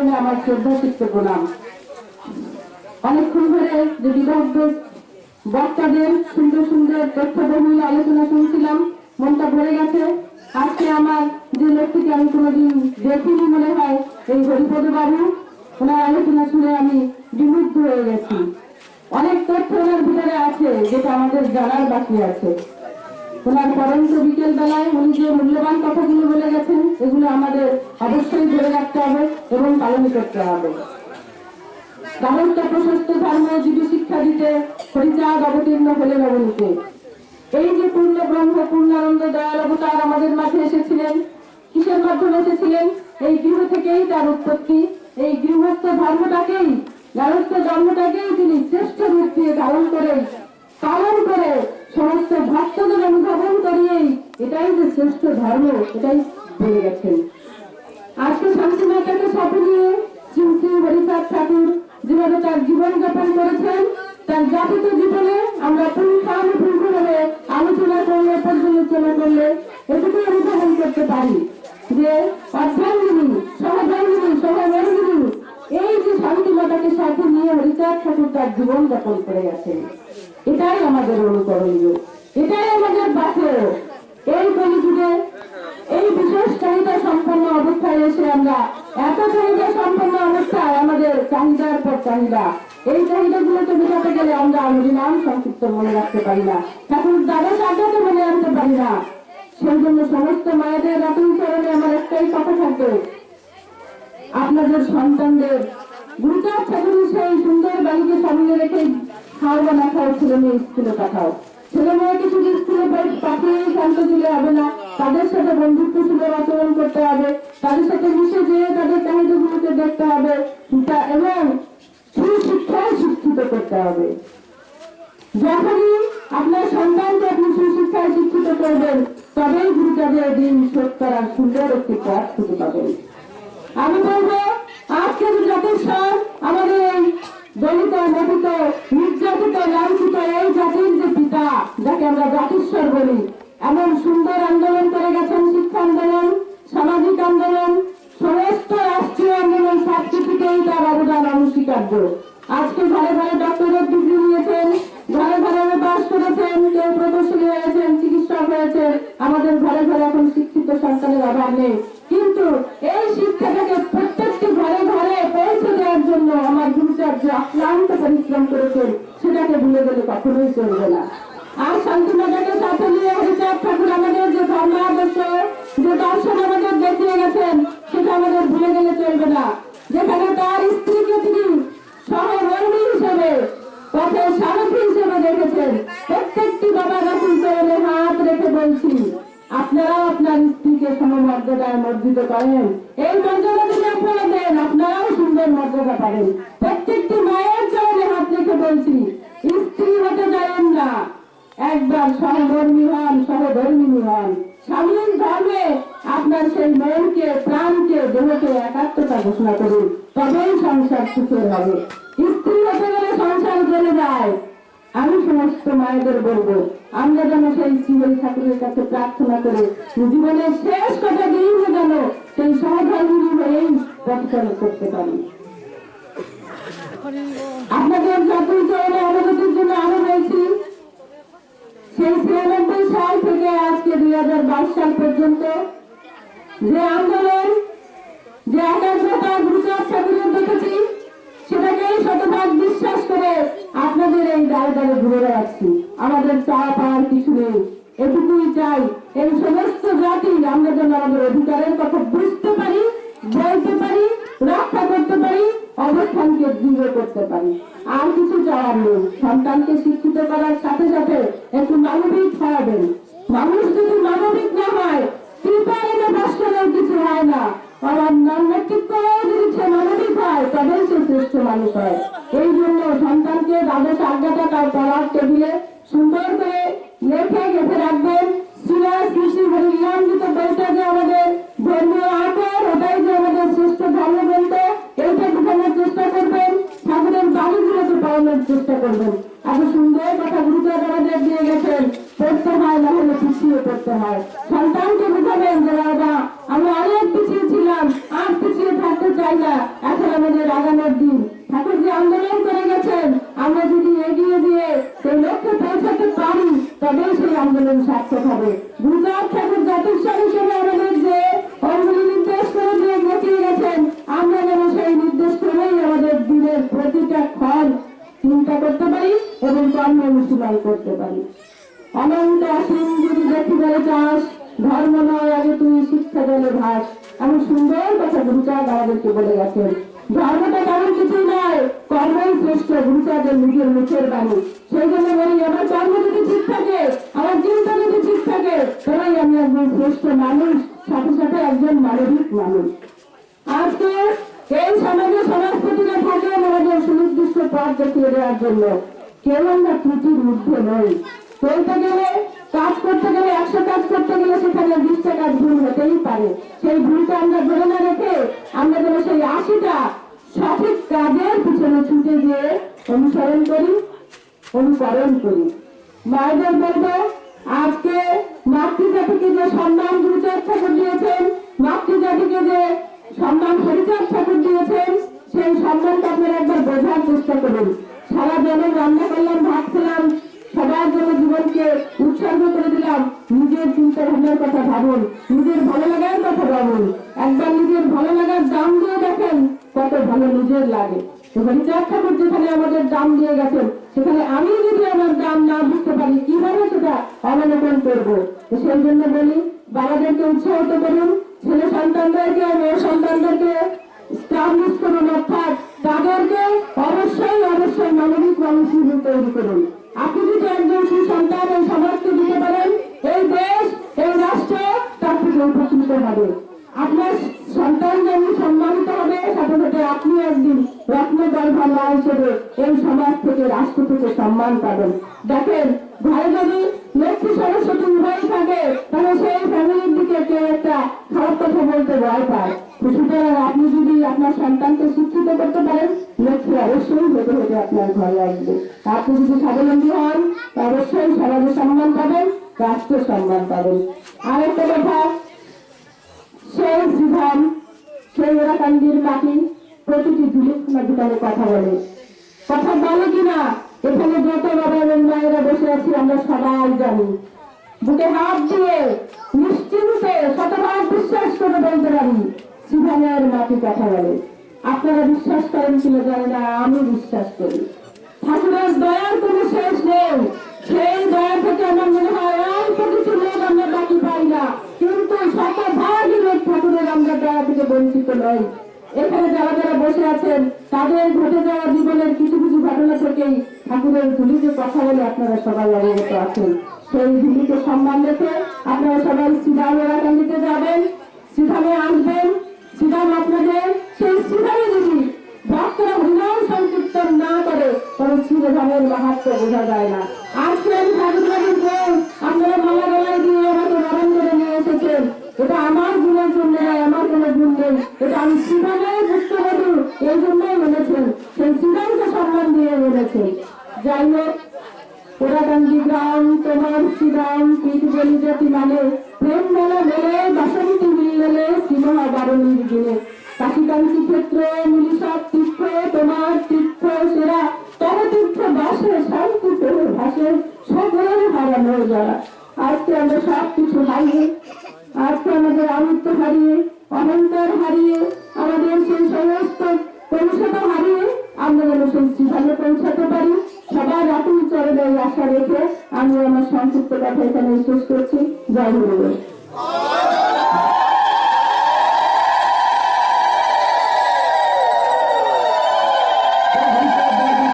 আমার শ্রদ্ধা চিত্ত প্রণাম। অনেকক্ষণ ধরে যে বিদগ্ধ বক্তাদের সুন্দর সুন্দর তথ্যবহুল আলোচনা শুনছিলাম, মনটা ভরে গেছে। আজকে আমার যে লোকটিকে আমি কোনোদিন দেখিনি মনে হয়, এই হরিপদ বাবু, ওনার আলোচনা শুনে আমি বিমুগ্ধ হয়ে গেছি। অনেক তথ্য ওনার ভিতরে আছে যেটা আমাদের জানার বাকি আছে। ওনার পরন্ত বিকেল বেলায় উনি যে মূল্যবান কথাগুলো বলে গেছেন, এগুলো আমাদের অবশ্যই ধরে রাখতে হবে এবং পালন করতে হবে। গাহস্থ প্রশস্ত ধর্ম জীবী শিক্ষা দিতে হরিচাঁদ অবতীর্ণ হলেন অবনীতে। এই যে পূর্ণ ব্রহ্ম পূর্ণানন্দ দয়াল অবতার আমাদের মাঝে এসেছিলেন, কিসের মাধ্যমে এসেছিলেন? এই গৃহ থেকেই তার উৎপত্তি। এই গৃহস্থ ধর্মটাকেই, গাহস্থ ধর্মটাকেই তিনি শ্রেষ্ঠ রূপ দিয়ে ধারণ করে পালন করে সমস্ত ভক্তদের অনুধাবন করিয়েই এটাই যে শ্রেষ্ঠ ধর্ম, এটাই বলে গেছেন। আজকে শান্তিমাতাকে সাথে নিয়ে শ্রী শ্রী হরিচাঁদ ঠাকুর যেভাবে তার জীবন যাপন করেছেন, তার যাপিত জীবনে আমরা পুঙ্খানুপুঙ্খভাবে আলোচনা করলে, পর্যালোচনা করলে এটুকুই অনুধাবন করতে পারি যে অর্ধাঙ্গিনী, সহধর্মিনী, সহধর্মিনী, এই যে শান্তিমাতাকে সাথে নিয়ে হরিচাঁদ ঠাকুর তার জীবন যাপন করে গেছেন, এটাই আমাদের অনুকরণীয়, এটাই আমাদের বাঁচেও। এই কলিযুগে এই বিশেষ চাহিদা সম্পন্ন অবস্থায় এসে আমরা এত চাহিদা সম্পন্ন অবস্থায় আমাদের চাহিদার পর চাহিদা, এই চাহিদাগুলোকে মেটাতে গেলে আমরা হরিনাম সংক্ষিপ্ত মনে রাখতে পারি না, ঠাকুর দ্বাদশ আজ্ঞাকে মনে রাখতে পারি না। সেই জন্য সমস্ত মায়েদের রাতুল চরণে আমার একটাই কথা থাকবে, আপনাদের সন্তানদের গুরুচাঁদ ঠাকুরের সেই সুন্দর বাড়িকে সামনে রেখে খাওয়া বা না খাওয়া ছেলে মেয়ে স্কুলে পাঠাও। ছেলে মেয়েকে শুধু স্কুলে পাঠিয়ে শান্ত দিলে হবে না, তাদের সাথে বন্ধুত্ব সুন্দর আচরণ করতে হবে, তাদের সাথে মিশে যেয়ে তাদের চাহিদাগুলোকে দেখতে হবে এবং সুশিক্ষায় শিক্ষিত করতে হবে। যখনই আপনার সন্তানকে আপনি সুশিক্ষায় শিক্ষিত করবেন, তবেই গুরুচাঁদের দিন শোধ করার সুন্দর একটি পথ খুঁজে পাবেন। আমি বলবো আজকে যথেষ্ট আমাদের এই দলিত, নবিত, নির্যাতিত, লাঞ্ছিত এই জাতির যে পিতা, যাকে আমরা জাতিস্বর বলি, এমন সুন্দর আন্দোলন করে গেছেন, শিক্ষা আন্দোলন, সামাজিক আন্দোলন, সমস্ত রাষ্ট্রীয় আন্দোলন, সবকিছুতেই তার অবদান অনস্বীকার্য। আজকে ঘরে ঘরে ডক্টরেট ডিগ্রি নিয়েছেন, ঘরে ঘরে বাস করেছেন, কেউ প্রকৌশলী হয়েছেন, চিকিৎসক হয়েছেন, আমাদের ঘরে ঘরে এখন শিক্ষিত সন্তানের অভাব নেই। কিন্তু এই শিক্ষাটাকে প্রত্যেকটি ঘরে ঘরে পৌঁছে দেওয়ার জন্য আমার গুরুচাঁদ যে অক্লান্ত পরিশ্রম করেছেন, সেটাকে ভুলে গেলে কখনোই চলবে না। আর শান্তিমাতাকে সাথে নিয়ে হরিচাঁদ ঠাকুর আমাদের যে ধর্মাদর্শ, যে দর্শন আমাদের দেখিয়ে গেছেন, সেটা আমাদের ভুলে গেলে চলবে না। যেখানে তার স্ত্রীকে তিনি সহধর্মী হিসেবে, পথের সারথী হিসেবে দেখেছেন, প্রত্যেকটি বাবা রাতুল চরণে হাত রেখে বলছি, আপনারাও আপনার স্ত্রীকে সমমর্যাদায় মর্যাদিত করেন, এই মর্যাদা যদি আপনারা দেন, আপনারাও সুন্দর মর্যাদা পাবেন। প্রত্যেকটি মায়ের চরণে হাত রেখে বলছি, স্ত্রী হতে যাবেন না, একবার সহধর্মী হন, সহধর্মিনী হন, স্বামীর ধর্মে আপনার সেই মনকে, প্রাণকে, দেহকে একাত্মতা ঘোষণা করুন, তবেই সংসার সুখের হবে। স্ত্রী হতে গেলে সংসার চলে যায়। আমি সমস্ত মায়েদের বলবো, আমরা যেন সেই শ্রী ঠাকুরের কাছে প্রার্থনা করে জীবনের শেষ কথা দিয়েই যেন সেই সহধর্মী হয়েই পথচালন করতে পারি। আপনাদের জাতীয় চরণে অনুভূতির জন্য আরো রয়েছি, সেই ৯৬ সাল থেকে আজকে ২০২২ সাল পর্যন্ত যে আন্দোলন, যে একাগ্রতা গুরুচাঁদ ঠাকুরের দেখেছি, সেটাকেই শতভাগ বিশ্বাস করে আপনাদের এই দাঁড়ে দাঁড়ে ঘুরে বেড়াচ্ছি। আমাদের চাওয়া পাওয়ার কিছু নেই, এটুকুই চাই, এই সমস্ত জাতি আমরা যেন আমাদের অধিকারের কথা বুঝতে পারি, বলতে পারি, রক্ষা করতে পারি, অবস্থানকে দৃঢ় করতে পারি। আর কিছু চাওয়ার নেই। সন্তানকে শিক্ষিত করার সাথে সাথে একটু মানবিক হবেন। মানুষ যদি মানবিক না হয়, কৃপা এনে বাস করেও কিছু হয় না। আমার নেতৃত্ব যদি সে মানবিক হয়, তবেই সে শ্রেষ্ঠ মানুষ হয়। এই জন্য সন্তানকে দ্বাদশ আজ্ঞাটা তার পড়ার টেবিলে সুন্দর করে লেখে গেঁথে রাখবেন। শ্রীরা শ্রী শ্রী হরিনামৃত বইটা যে আমাদের ধর্মীয় আকার, ওটাই যে আমাদের শ্রেষ্ঠ ধর্ম গ্রন্থ, এইটা ঢুকানোর চেষ্টা করবেন, ঠাকুরের বাড়িগুলোকে পড়ানোর চেষ্টা করবেন। এত সুন্দর কথা গুরুচাঁদ আমাদের দিয়ে গেছেন, পড়তে হয়, না হলে পিছিয়ে পড়তে হয়। সন্তানকে বুঝাবেন যে বাবা, আমি অনেক পিছিয়ে ছিলাম, আর পিছিয়ে থাকতে চাই না, আমাদের আগানোর দিন। ঠাকুর যে আন্দোলন করে গেছেন, আমরা যদি এগিয়ে দিয়ে সেই লক্ষ্যে পৌঁছাতে পারি তবে সেই আন্দোলন সার্থক হবে। গুরুচাঁদ ঠাকুর জাতিস্বর হিসেবে আমাদের যে অঙ্গুলি নির্দেশ করে দিয়ে গতিয়ে গেছেন, আমরা যেন সেই নির্দেশ করেই আমাদের দিনের প্রতিটা ক্ষণ চিন্তা করতে পারি এবং কর্ম অনুশীলন করতে পারি। অনন্ত অসীম যদি দেখিবারে চাস, ধর্ম নয় আগে তুই শিক্ষা জলে ভাস। এমন সুন্দর কথা গুরুচাঁদ আমাদেরকে বলে গেছেন। ধর্মটা তেমন কিছুই নয়, কর্মই শ্রেষ্ঠ, গুরুচাঁদের নিজের মুখের বাণী। সেই জন্য বলি, আমার কর্ম যদি ঠিক থাকে, আমার চিন্তা যদি ঠিক থাকে, তবেই আমি একজন শ্রেষ্ঠ মানুষ, সাথে সাথে একজন মানবিক মানুষ। আজকে এই সমাজে সমাজপতিরা থাকেন আমাদের সুনির্দিষ্ট পথ দেখিয়ে দেওয়ার জন্য। কেউ আমরা ত্রুটির ঊর্ধ্বে নই। চলতে গেলে, কাজ করতে গেলে, 100 কাজ করতে গেলে সেখানে 20টা কাজ ভুল হতেই পারে। সেই ভুলটা আমরা ধরে না রেখে আমরা যেন সেই 80টা সঠিক কাজের পিছনে ছুটে গিয়ে অনুসরণ করি, অনুকরণ করি। মায়েদের বলবো, আজকে মাতৃজাতিকে যে সম্মান গুরুচাঁদ ঠাকুর দিয়েছেন, মাতৃজাতিকে যে সম্মান হরিচাঁদ ঠাকুর দিয়েছেন, সেই সম্মানটা আপনারা একবার বোঝার চেষ্টা করুন। সারা জনে রান্না করলাম, ভাত খেলাম, সবার জন্য জীবনকে উৎসর্গ করে দিলাম। নিজের চিন্তা ভাবনার কথা ভাবুন, নিজের ভালো লাগার কথা ভাবুন। একবার নিজের ভালো লাগার দাম দিয়ে দেখেন কত ভালো নিজের লাগে। হরিচাঁদ ঠাকুর যেখানে আমাদের দাম দিয়ে গেছেন, সেখানে আমি যদি আমার দাম না বুঝতে পারি, কিভাবে সেটা অবলোকন করবো? সেই জন্য বলি, বাবাদেরকে উৎসাহিত করুন, ছেলে সন্তানদেরকে, মেয়ে সন্তানদেরকে স্টাবলিশ করুন, অর্থাৎ তাদেরকে অবশ্যই অবশ্যই মানবিক মানুষ তৈরি করুন। আপনি যদি একজন সুসন্তান এই সমাজকে দিতে পারেন, এই দেশ, এই রাষ্ট্র তার থেকে উপকৃত হবে। আপনার সন্তান যেমন সম্মানিত হবে, সাথে সাথে আপনি একদিন রত্নগর্ভা মা হিসেবে এই সমাজ থেকে, রাষ্ট্র থেকে সম্মান পাবেন। দেখেন, ঘরে যদি লক্ষ্মী সরস্বতী উভয় থাকে, তাহলে সেই ফ্যামিলির দিকে কেউ একটা খারাপ কথা বলতে ভয় পায়। সুতরাং আপনি যদি আপনার সন্তানকে শিক্ষিত করতে পারেন, লক্ষ্মী অবশ্যই হেঁটে হেঁটে আপনার ঘরে আসবে। আপনি যদি স্বাবলম্বী হন, অবশ্যই সমাজে সম্মান পাবেন, রাষ্ট্রে সম্মান পাবেন। আরেকটা কথা, সেই শ্রীধাম, সেই ওরাকান্দির মাটি প্রতিটি জুলুকখানা দোকানে কথা বলে। কথা বলে কিনা এখানে যত বাবা এবং মায়েরা বসে আছি আমরা সবাই জানি। বুকে হাত দিয়ে নিশ্চিন্তে শতভাগ বিশ্বাস করে বলতে পারি, শ্রীধামের মাটি কথা বলে। আপনারা বিশ্বাস করেন কিনা জানি না, আমি বিশ্বাস করি। ঠাকুরের দয়ার কোনো শেষ নেই। সেই দয়া থেকে আমার মনে হয় অল্প কিছু লোক আমরা বাকি পাই না, কিন্তু শতভাগই লোক ঠাকুরের আমরা দয়া থেকে বঞ্চিত নই। এখানে যারা যারা বসে আছেন, তাদের ঘটে যাওয়া জীবনের কিছু কিছু ঘটনা থেকেই ঠাকুরের ধুলিতে কথা বলে আপনারা সবাই অবগত আছেন। সেই ধুলিকে সম্মান রেখে আপনারা সবাই শ্রীধামের এলাকাতে যাবেন, শ্রীধামে আসবেন। শ্রীধাম আপনাদের, সেই শ্রীধামে যদি ভক্তরা হরিনাম সংকীর্তন না করে, তবে শ্রীধামের মাহাত্ম্য বোঝা যায় না। আজকে আমি ঠাকুরবাড়ির বউ, আপনারা মালা গলায় দিয়ে আমাকে বরণ করে নিয়ে এসেছেন। এটা আমার গুণের জন্য নয়, আমার কোনো গুণ নেই, এটা আমি শ্রীধামের পুত্রবধূ এই জন্যই বলেছেন, সেই শ্রীধামকে সম্মান দিয়ে বলেছে। যাই হোক, ওরাকান্দি গ্রাম তোমার শ্রীরাম পীঠ বলি জাতি মানে, প্রেম মেলা মেলে বাসন্তী মিললে শ্রীমহা বারণীর দিনে। কাশীকান্তি ক্ষেত্র মিলি সব তীর্থ, তোমার তীর্থ সেরা, তব তীর্থ বাসে শান্তি পেয়ে ভাসে সকলের হারানো যারা। আজকে আমরা সব কিছু হারিয়ে, আজকে আমাদের আমিত্ব হারিয়ে, অহংকার হারিয়ে, আমাদের সেই সমস্ত পরিষেবা হারিয়ে আমরা যেন সেই শ্রীধামে পৌঁছাতে পারি। সবার আতুল চরণে আশা রেখে আমি আমার সংক্ষিপ্ত কথা এখানে শেষ করছি। জয় গুরু।